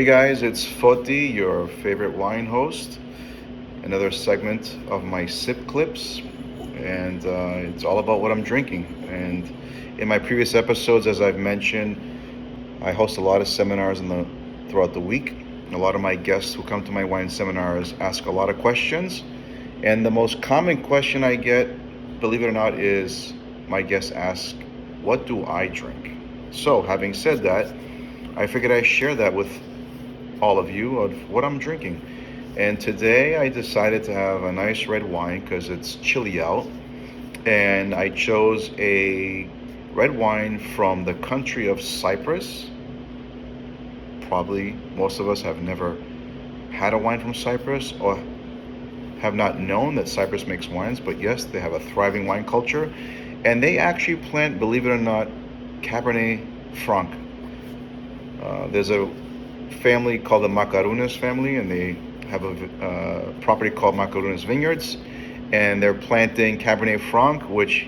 Hey guys, it's Foti, your favorite wine host. Another segment of my sip clips, and it's all about what I'm drinking. And in my previous episodes, as I've mentioned, I host a lot of seminars throughout the week. A lot of my guests who come to my wine seminars ask a lot of questions, and the most common question I get, believe it or not, is my guests ask, "What do I drink?" So, having said that, I figured I'd share that with all of you of what I'm drinking. And today I decided to have a nice red wine because it's chilly out. And I chose a red wine from the country of Cyprus. Probably most of us have never had a wine from Cyprus or have not known that Cyprus makes wines, but yes, they have a thriving wine culture. And they actually plant, believe it or not, Cabernet Franc. There's a family called the Macarones family, and they have a property called Macarones Vineyards, and they're planting Cabernet Franc, which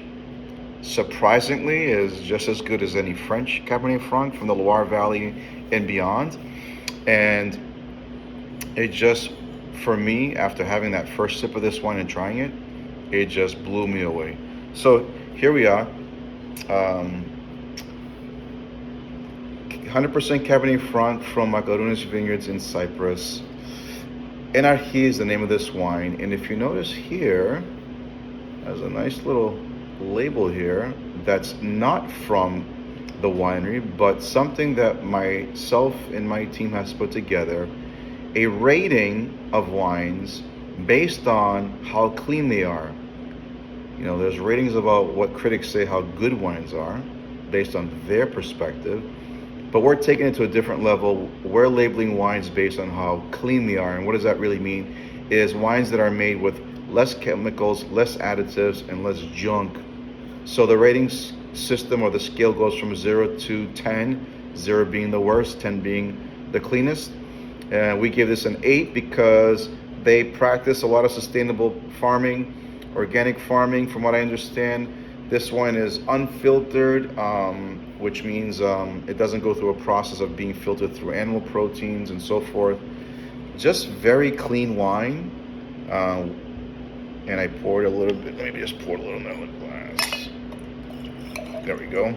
surprisingly is just as good as any French Cabernet Franc from the Loire Valley and beyond. And it just, for me, after having that first sip of this wine and trying it, it just blew me away. So here we are. 100% Cabernet Franc from Macarones Vineyards in Cyprus. Enarchy is the name of this wine. And if you notice here, there's a nice little label here that's not from the winery, but something that myself and my team has put together, a rating of wines based on how clean they are. You know, there's ratings about what critics say how good wines are based on their perspective. But we're taking it to a different level. We're labeling wines based on how clean they are. And what does that really mean? Is wines that are made with less chemicals, less additives, and less junk. So the ratings system or the scale goes from 0 to 10, 0 being the worst, 10 being the cleanest. And we give this an 8 because they practice a lot of sustainable farming, organic farming, from what I understand. This wine is unfiltered, which means it doesn't go through a process of being filtered through animal proteins and so forth. Just very clean wine. And I poured a little bit, maybe just poured a little in the glass. There we go.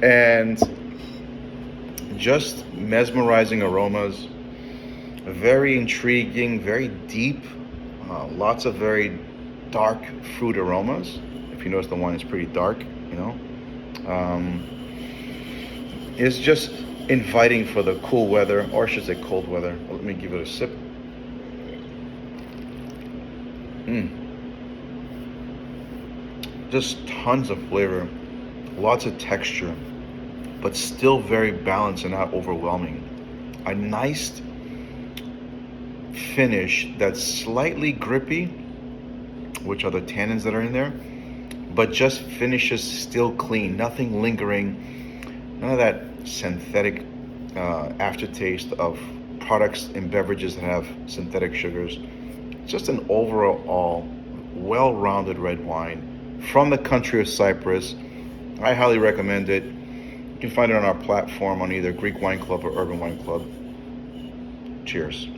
And just mesmerizing aromas. Very intriguing, very deep. Lots of very dark fruit aromas. If you notice, the wine is pretty dark, you know. It's just inviting for the cool weather, or I should say cold weather. Let me give it a sip. Just tons of flavor, lots of texture, but still very balanced and not overwhelming. A nice finish that's slightly grippy, which are the tannins that are in there, but just finishes still clean, nothing lingering, none of that synthetic aftertaste of products and beverages that have synthetic sugars. Just an overall well-rounded red wine from the country of Cyprus. I highly recommend it. You can find it on our platform on either Greek Wine Club or Urban Wine Club. Cheers.